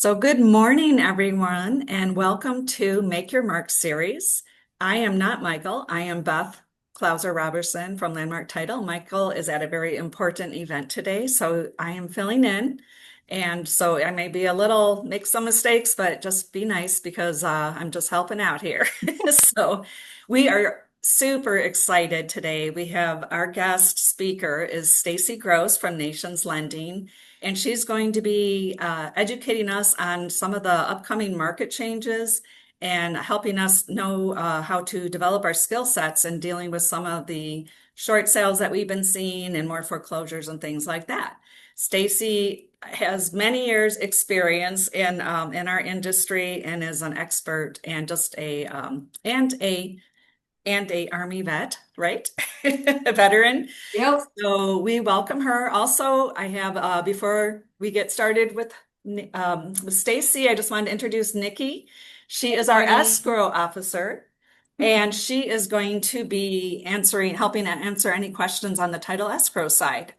So, good morning, everyone, and welcome to Make Your Mark series. I am not Michael. I am Beth Clauser Robertson from Landmark Title. Michael is at a very important event today, so I am filling in. And so I may be make some mistakes, but just be nice because I'm just helping out here. So, we are super excited today. We have our guest speaker is Stacey Gross from Nations Lending. And she's going to be educating us on some of the upcoming market changes and helping us know how to develop our skill sets and dealing with some of the short sales that we've been seeing and more foreclosures and things like that. Stacy has many years experience in our industry and is an expert and just a Army vet, right? A veteran. Yep. So we welcome her. Also, I have before we get started with Stacy, I just wanted to introduce Nikki. She is our Hi. escrow officer, and she is going to be helping to answer any questions on the title escrow side.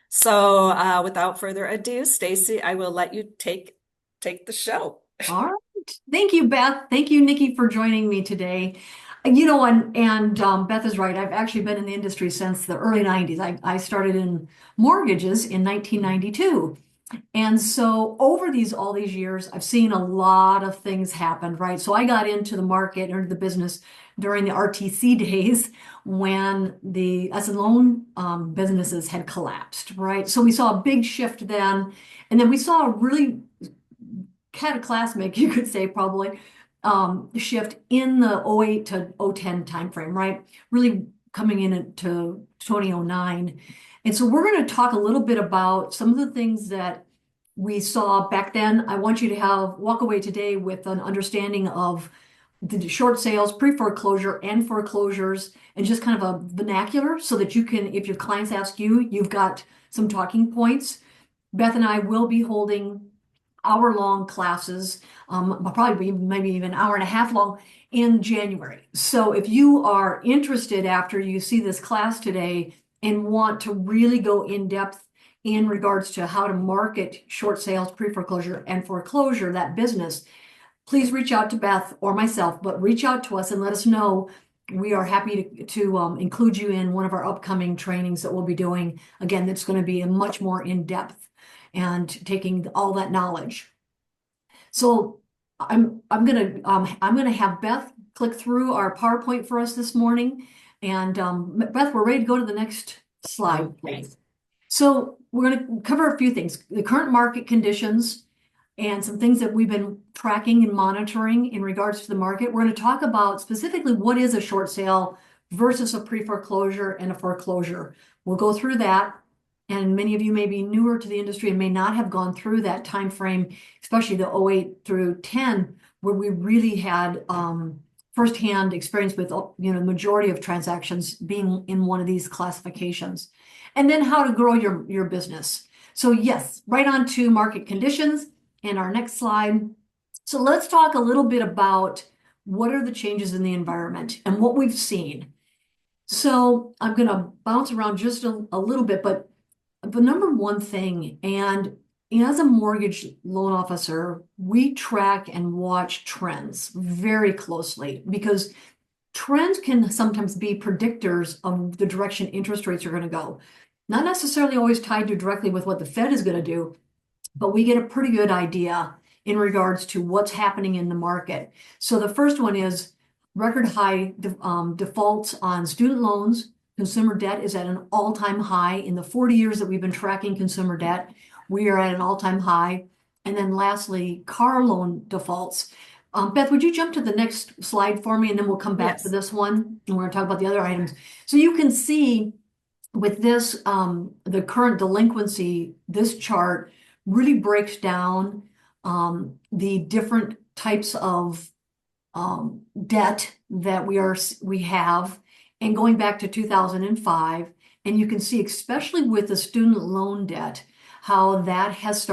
So, without further ado, Stacy, I will let you take the show. All right. Thank you, Beth. Thank you, Nikki, for joining me today. Beth is right. I've actually been in the industry since the early 90s. I started in mortgages in 1992. And so over all these years, I've seen a lot of things happen, right? So I got into the market, into the business during the RTC days when the S and loan businesses had collapsed, right? So we saw a big shift then. And then we saw a really cataclysmic, you could say probably, shift in the '08 to '10 timeframe, right? Really coming into 2009. And so we're going to talk a little bit about some of the things that we saw back then. I want you to walk away today with an understanding of the short sales, pre-foreclosure and foreclosures, and just kind of a vernacular so that you can, if your clients ask you, you've got some talking points. Beth and I will be holding hour-long classes, probably maybe even hour and a half long in January. So if you are interested after you see this class today and want to really go in depth in regards to how to market short sales, pre-foreclosure, and foreclosure, that business, please reach out to Beth or myself, but reach out to us and let us know. We are happy to include you in one of our upcoming trainings that we'll be doing. Again, that's going to be a much more in-depth and taking all that knowledge. So I'm gonna have Beth click through our PowerPoint for us this morning. And Beth, we're ready to go to the next slide, please. So we're going to cover a few things: the current market conditions and some things that we've been tracking and monitoring in regards to the market. We're going to talk about specifically what is a short sale versus a pre-foreclosure and a foreclosure. We'll go through that. And many of you may be newer to the industry and may not have gone through that time frame, especially the '08 through '10, where we really had firsthand experience with the majority of transactions being in one of these classifications. And then how to grow your business. So yes, right on to market conditions and our next slide. So let's talk a little bit about what are the changes in the environment and what we've seen. So I'm going to bounce around just a little bit, but the number one thing, and as a mortgage loan officer, we track and watch trends very closely because trends can sometimes be predictors of the direction interest rates are going to go. Not necessarily always tied to directly with what the Fed is going to do, but we get a pretty good idea in regards to what's happening in the market. So the first one is record high defaults on student loans. Consumer debt is at an all-time high. In the 40 years that we've been tracking consumer debt, we are at an all-time high. And then lastly, car loan defaults. Beth, would you jump to the next slide for me, and then we'll come back to this one, and we're going to talk about the other items. So you can see with this, the current delinquency, this chart really breaks down the different types of debt that we have, and going back to 2005, and you can see, especially with the student loan debt, how that has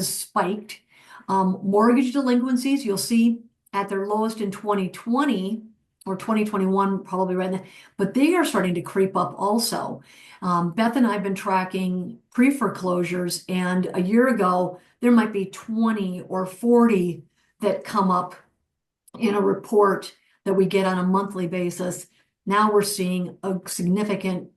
spiked. Mortgage delinquencies, you'll see at their lowest in 2020, or 2021, probably right now, but they are starting to creep up also. Beth and I have been tracking pre-foreclosures, and a year ago, there might be 20 or 40 that come up in a report that we get on a monthly basis. Now we're seeing a significant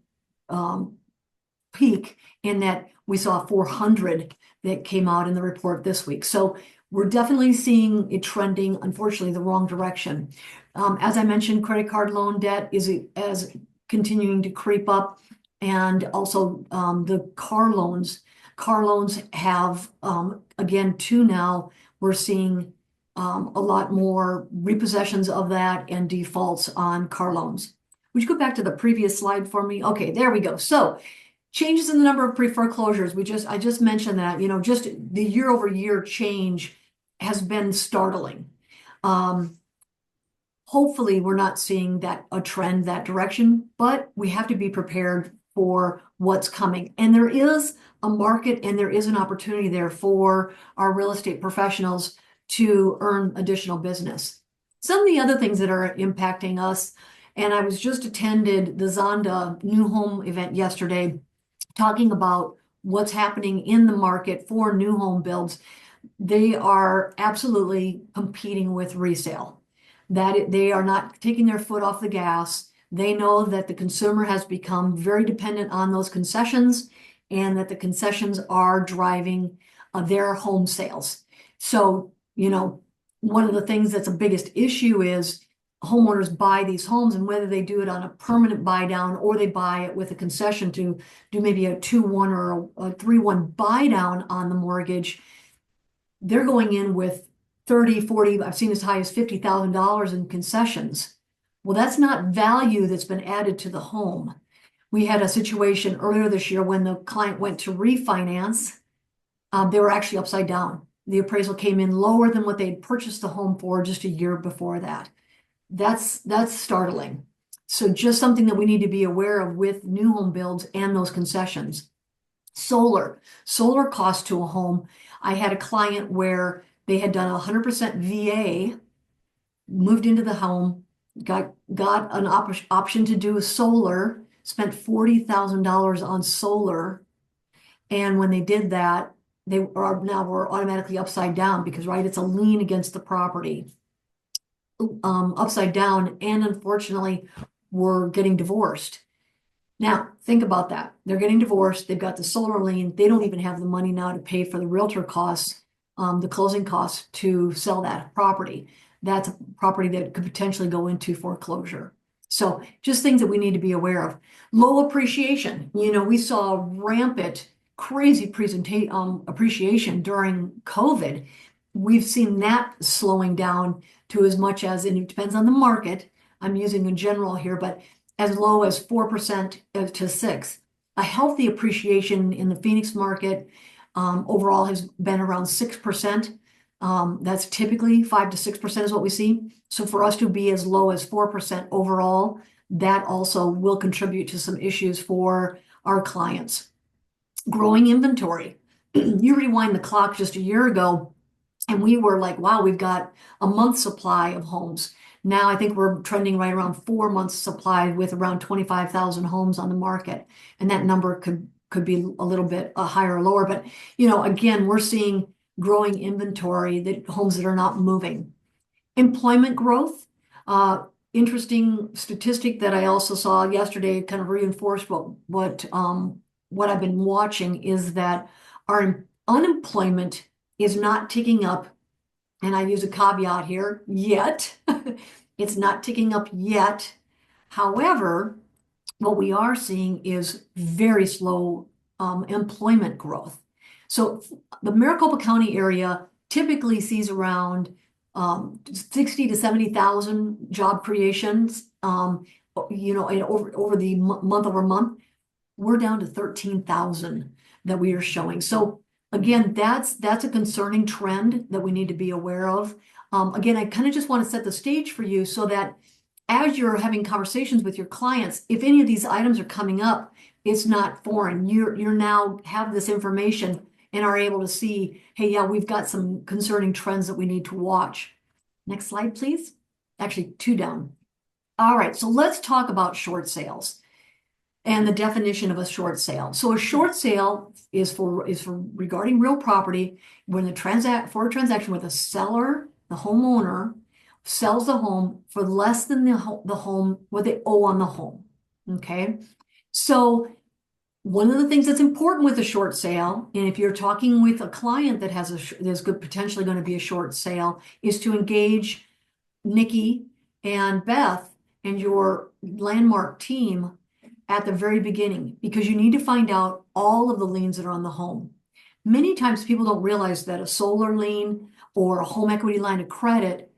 peak in that we saw 400 that came out in the report this week. So we're definitely seeing it trending, unfortunately, the wrong direction. As I mentioned, credit card loan debt is continuing to creep up, and also the car loans. Car loans have, again, now we're seeing a lot more repossessions of that and defaults on car loans. Would you go back to the previous slide for me? Okay, there we go. So changes in the number of pre-foreclosures. I just mentioned that, just the year-over-year change has been startling. Hopefully we're not seeing a trend that direction, but we have to be prepared for what's coming. And there is a market and there is an opportunity there for our real estate professionals to earn additional business. Some of the other things that are impacting us, and I was just attended the Zonda new home event yesterday, talking about what's happening in the market for new home builds. They are absolutely competing with resale. That they are not taking their foot off the gas. They know that the consumer has become very dependent on those concessions, and that the concessions are driving their home sales. So, one of the things that's a biggest issue is homeowners buy these homes, and whether they do it on a permanent buy down or they buy it with a concession to do maybe a 2-1 or a 3-1 buy down on the mortgage, they're going in with 30, 40, I've seen as high as $50,000 in concessions. Well, that's not value that's been added to the home. We had a situation earlier this year when the client went to refinance. They were actually upside down. The appraisal came in lower than what they had purchased the home for just a year before that. That's startling. So just something that we need to be aware of with new home builds and those concessions. Solar cost to a home. I had a client where they had done 100% VA, moved into the home, got an option to do solar, spent $40,000 on solar. And when they did that, they were automatically upside down because, right, it's a lien against the property. Upside down, and unfortunately were getting divorced. Now, think about that. They're getting divorced. They've got the solar lien. They don't even have the money now to pay for the realtor costs, the closing costs to sell that property. That's a property that could potentially go into foreclosure. So just things that we need to be aware of. Low appreciation. We saw rampant, crazy appreciation during COVID. We've seen that slowing down to as much as, and it depends on the market, I'm using a general here, but as low as 4% to 6%. A healthy appreciation in the Phoenix market overall has been around 6%. That's typically 5 to 6% is what we see. So for us to be as low as 4% overall, that also will contribute to some issues for our clients. Growing inventory. You rewind the clock just a year ago, and we were like, wow, we've got a month's supply of homes. Now I think we're trending right around 4 months supply with around 25,000 homes on the market. And that number could be a little bit higher or lower. But, again, we're seeing growing inventory, that homes that are not moving. Employment growth. Interesting statistic that I also saw yesterday kind of reinforced what I've been watching is that our unemployment is not ticking up, and I use a caveat here, yet. It's not ticking up yet. However, what we are seeing is very slow employment growth. So the Maricopa County area typically sees around 60 to 70,000 job creations, and over the month over month. We're down to 13,000 that we are showing. So again, that's a concerning trend that we need to be aware of. Again, I kind of just want to set the stage for you so that as you're having conversations with your clients, if any of these items are coming up, it's not foreign. You're now have this information and are able to see, hey, yeah, we've got some concerning trends that we need to watch. Next slide, please. Actually, 2 down. All right, so let's talk about short sales and the definition of a short sale. So a short sale is for regarding real property when for a transaction with a seller, the homeowner sells the home for less than the home what they owe on the home. Okay, so one of the things that's important with a short sale, and if you're talking with a client that has there's potentially going to be a short sale, is to engage Nikki and Beth and your landmark team at the very beginning, because you need to find out all of the liens that are on the home. Many times people don't realize that a solar lien or a home equity line of credit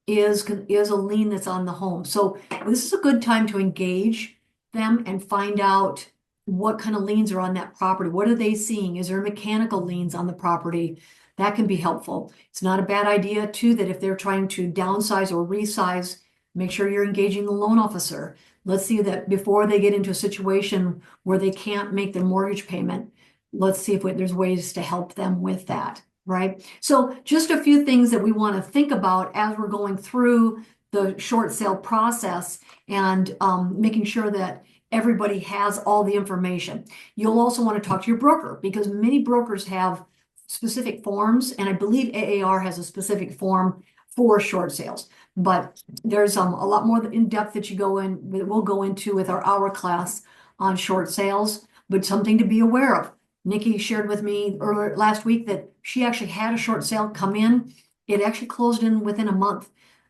is a lien that's on the home. So this is a good time to engage them and find out what kind of liens are on that property. What are they seeing? Is there mechanical liens on the property? That can be helpful. It's not a bad idea too that if they're trying to downsize or resize, make sure you're engaging the loan officer. Let's see that before they get into a situation where they can't make their mortgage payment, let's see if there's ways to help them with that, right? So just a few things that we want to think about as we're going through the short sale process and making sure that everybody has all the information. You'll also want to talk to your broker because many brokers have specific forms, and I believe AAR has a specific form for short sales. But there's a lot more in depth that we'll go into with our hour class on short sales, but something to be aware of. Nikki shared with me last week that she actually had a short sale come in. It actually closed in within a month.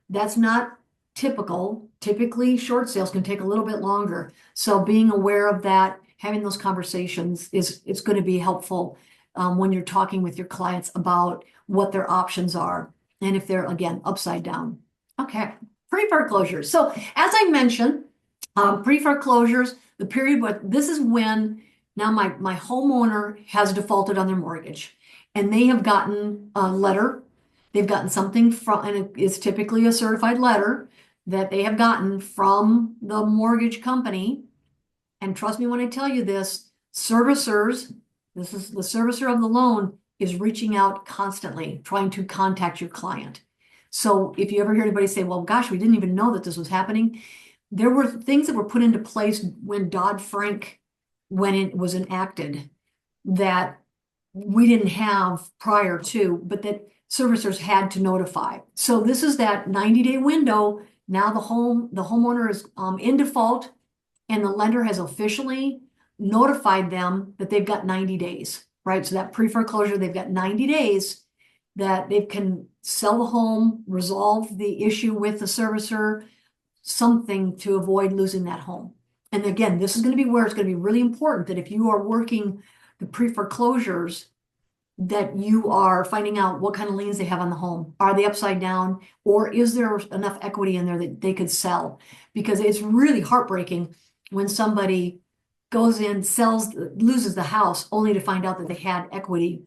That's not typical. Typically, short sales can take a little bit longer. So being aware of that, having those conversations it's going to be helpful when you're talking with your clients about what their options are and if they're, again, upside down. Okay, pre-foreclosures. So as I mentioned, pre-foreclosures, the period, but this is when now my homeowner has defaulted on their mortgage and they have gotten a letter. They've gotten something from, and it's typically a certified letter that they have gotten from the mortgage company. And trust me when I tell you this, servicers, this is the servicer of the loan, is reaching out constantly, trying to contact your client. So if you ever hear anybody say, well, gosh, we didn't even know that this was happening, there were things that were put into place when Dodd-Frank, when it was enacted, that we didn't have prior to, but that servicers had to notify. So this is that 90-day window. Now the homeowner is in default, and the lender has officially notified them that they've got 90 days, right? So that pre-foreclosure, they've got 90 days that they can sell the home, resolve the issue with the servicer, something to avoid losing that home. And again, this is going to be where it's going to be really important that if you are working the pre-foreclosures, that you are finding out what kind of liens they have on the home. Are they upside down, or is there enough equity in there that they could sell? Because it's really heartbreaking when somebody goes in, loses the house only to find out that they had equity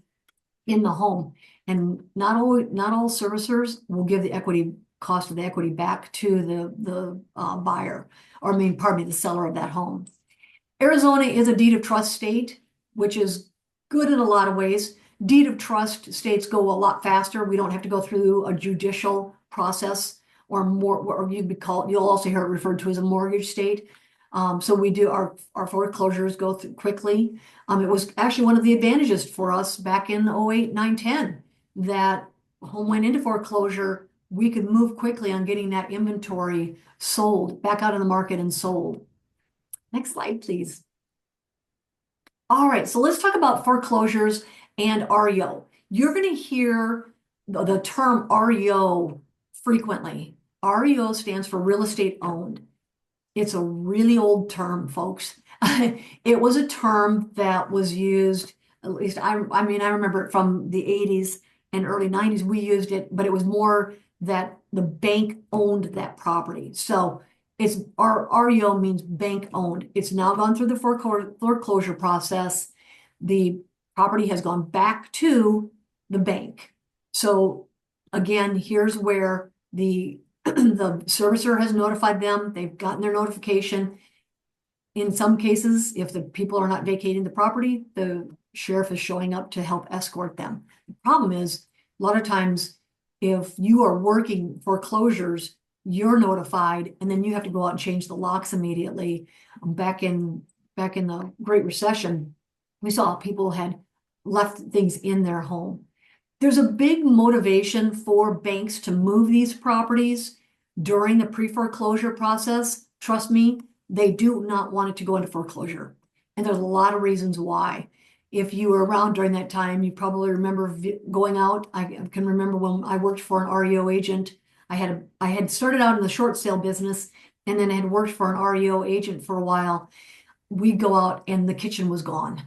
in the home. And not all servicers will give the cost of the equity back to the buyer, or the seller of that home. Arizona is a deed of trust state, which is good in a lot of ways. Deed of trust states go a lot faster. We don't have to go through a judicial process or more, or you'll also hear it referred to as a mortgage state. So we do our foreclosures go through quickly. It was actually one of the advantages for us back in 08, 9, 10 that home went into foreclosure. We could move quickly on getting that inventory sold back out of the market and sold. Next slide, please. All right, so let's talk about foreclosures and REO. You're going to hear the term REO frequently. REO stands for real estate owned. It's a really old term, folks. It was a term that was used, at least I remember it from the 80s and early 90s, we used it, but it was more that the bank owned that property. So our REO means bank owned. It's now gone through the foreclosure process. The property has gone back to the bank. So again, here's where the servicer has notified them. They've gotten their notification. In some cases, if the people are not vacating the property, the sheriff is showing up to help escort them. The problem is, a lot of times, if you are working foreclosures, you're notified, and then you have to go out and change the locks immediately. Back in the Great Recession, we saw people had left things in their home. There's a big motivation for banks to move these properties during the pre-foreclosure process. Trust me, they do not want it to go into foreclosure. And there's a lot of reasons why. If you were around during that time, you probably remember going out. I can remember when I worked for an REO agent. I had started out in the short sale business and then I had worked for an REO agent for a while. We'd go out and the kitchen was gone.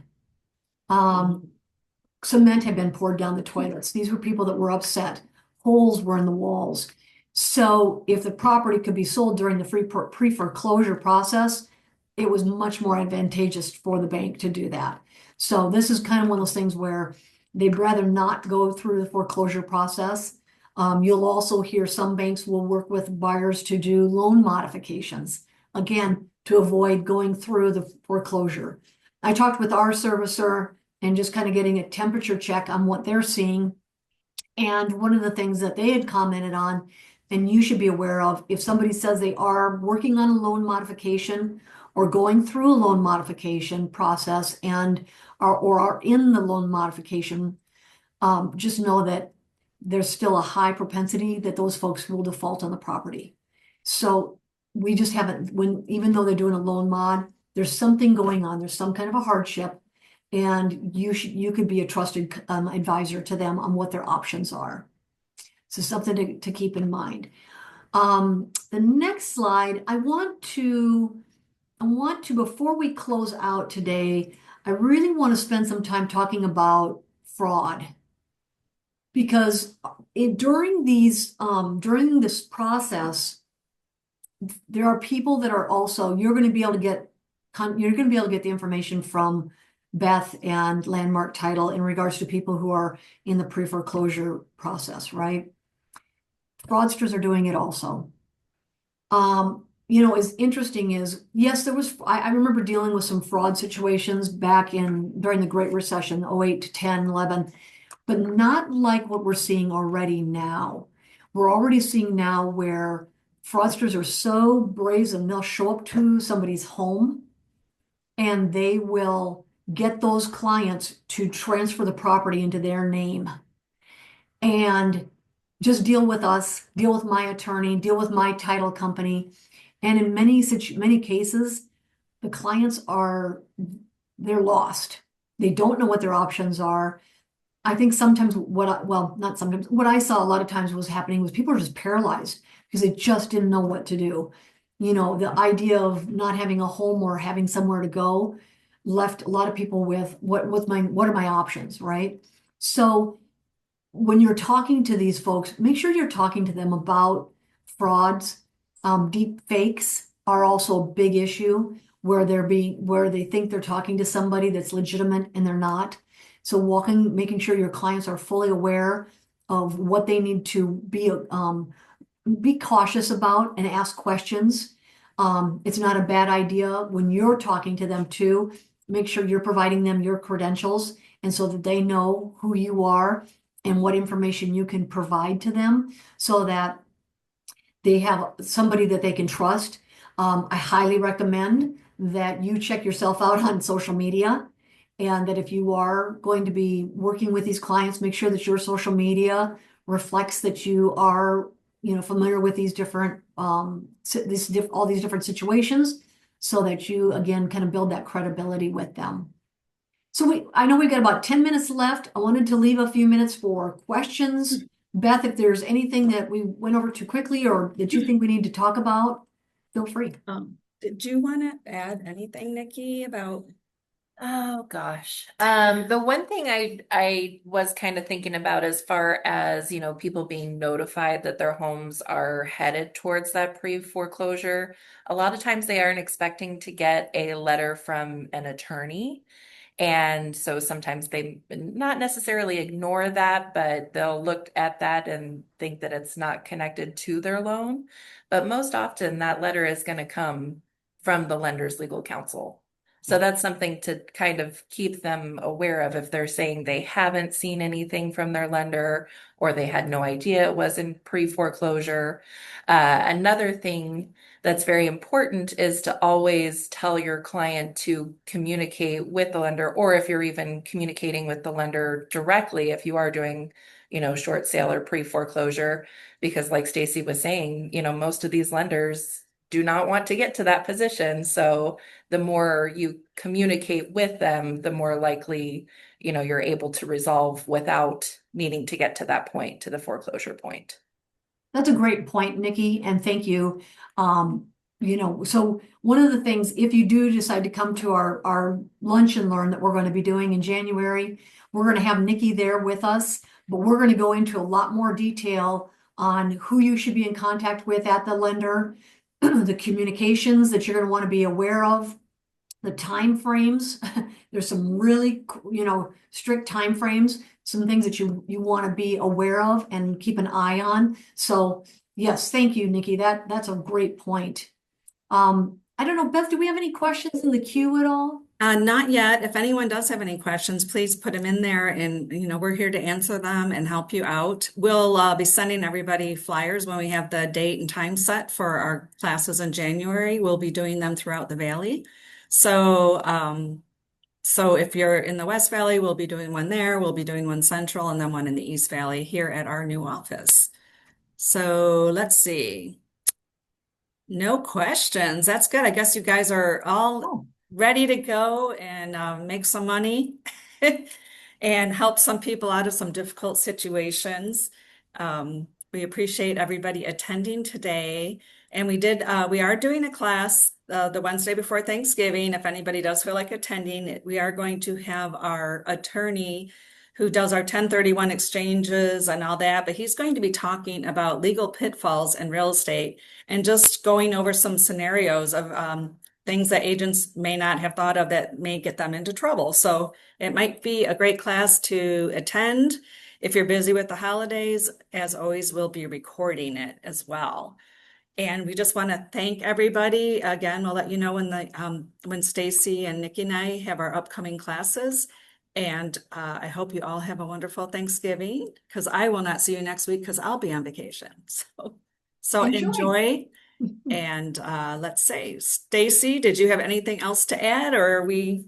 Cement had been poured down the toilets. These were people that were upset. Holes were in the walls. So if the property could be sold during the pre-foreclosure process, it was much more advantageous for the bank to do that. So this is kind of one of those things where they'd rather not go through the foreclosure process. You'll also hear some banks will work with buyers to do loan modifications, again, to avoid going through the foreclosure. I talked with our servicer and just kind of getting a temperature check on what they're seeing. And one of the things that they had commented on, and you should be aware of, if somebody says they are working on a loan modification or going through a loan modification process and are in the loan modification, just know that there's still a high propensity that those folks will default on the property. So we just haven't, even though they're doing a loan mod, there's something going on, there's some kind of a hardship, and you could be a trusted advisor to them on what their options are. So something to keep in mind. The next slide, I want to, before we close out today, I really want to spend some time talking about fraud. Because during this process, there are people that are also, you're going to be able to get the information from Beth and Landmark Title in regards to people who are in the pre-foreclosure process, right? Fraudsters are doing it also. Is interesting is, yes, I remember dealing with some fraud situations during the Great Recession, 08 to 10, 11, but not like what we're seeing already now. We're already seeing now where fraudsters are so brazen, they'll show up to somebody's home and they will get those clients to transfer the property into their name and just deal with us, deal with my attorney, deal with my title company. And in many cases, the clients they're lost. They don't know what their options are. I think sometimes not sometimes, what I saw a lot of times was happening was people were just paralyzed because they just didn't know what to do. The idea of not having a home or having somewhere to go left a lot of people with what are my options, right? So when you're talking to these folks, make sure you're talking to them about frauds. Deep fakes are also a big issue where they think they're talking to somebody that's legitimate and they're not. So making sure your clients are fully aware of what they need to be cautious about and ask questions. It's not a bad idea when you're talking to them too. Make sure you're providing them your credentials and so that they know who you are and what information you can provide to them so that they have somebody that they can trust. I highly recommend that you check yourself out on social media and that if you are going to be working with these clients, make sure that your social media reflects that you are, familiar with these different, all these different situations so that you, again, kind of build that credibility with them. So I know we've got about 10 minutes left. I wanted to leave a few minutes for questions. Beth, if there's anything that we went over too quickly or that you think we need to talk about, feel free. Did you want to add anything, Nikki, about? Oh gosh. The one thing I was kind of thinking about as far as, people being notified that their homes are headed towards that pre-foreclosure, a lot of times they aren't expecting to get a letter from an attorney. And so sometimes they not necessarily ignore that, but they'll look at that and think that it's not connected to their loan. But most often that letter is going to come from the lender's legal counsel. So that's something to kind of keep them aware of if they're saying they haven't seen anything from their lender or they had no idea it was in pre-foreclosure. Another thing that's very important is to always tell your client to communicate with the lender, or if you're even communicating with the lender directly, if you are doing, short sale or pre-foreclosure, because like Stacey was saying, most of these lenders do not want to get to that position. So the more you communicate with them, the more likely, you're able to resolve without needing to get to that point, to the foreclosure point. That's a great point, Nikki, and thank you. So one of the things, if you do decide to come to our lunch and learn that we're going to be doing in January, we're going to have Nikki there with us, but we're going to go into a lot more detail on who you should be in contact with at the lender, the communications that you're going to want to be aware of, the time frames. There's some really, strict time frames, some things that you want to be aware of and keep an eye on. So yes, thank you, Nikki. That's a great point. I don't know, Beth, do we have any questions in the queue at all? Not yet. If anyone does have any questions, please put them in there and, we're here to answer them and help you out. We'll be sending everybody flyers when we have the date and time set for our classes in January. We'll be doing them throughout the Valley. So if you're in the West Valley, we'll be doing one there. We'll be doing one central and then one in the East Valley here at our new office. So let's see. No questions. That's good. I guess you guys are all Oh, ready to go and make some money and help some people out of some difficult situations. We appreciate everybody attending today. And we are doing a class the Wednesday before Thanksgiving. If anybody does feel like attending, we are going to have our attorney who does our 1031 exchanges and all that, but he's going to be talking about legal pitfalls in real estate and just going over some scenarios of things that agents may not have thought of that may get them into trouble. So it might be a great class to attend. If you're busy with the holidays, as always, we'll be recording it as well. And we just want to thank everybody. Again, we'll let you know when Stacey and Nikki and I have our upcoming classes. And I hope you all have a wonderful Thanksgiving, because I will not see you next week because I'll be on vacation. So enjoy. And let's say, Stacey, did you have anything else to add, or are we,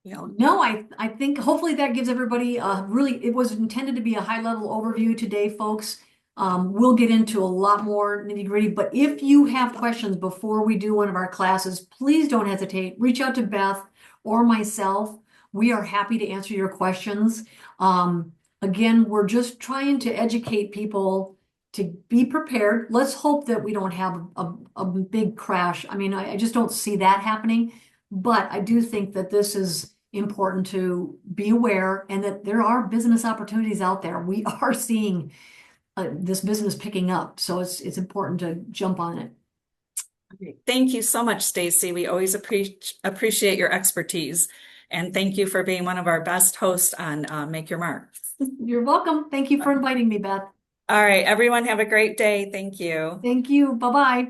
No, I think hopefully that gives everybody it was intended to be a high level overview today, folks. We'll get into a lot more nitty gritty, but if you have questions before we do one of our classes, please don't hesitate. Reach out to Beth or myself. We are happy to answer your questions. Again, we're just trying to educate people to be prepared. Let's hope that we don't have a big crash. I mean, I just don't see that happening, but I do think that this is important to be aware and that there are business opportunities out there. We are seeing this business picking up, so it's important to jump on it. Thank you so much, Stacey. We always appreciate your expertise. And thank you for being one of our best hosts on Make Your Mark. You're welcome. Thank you for inviting me, Beth. All right, everyone, have a great day. Thank you. Thank you. Bye-bye.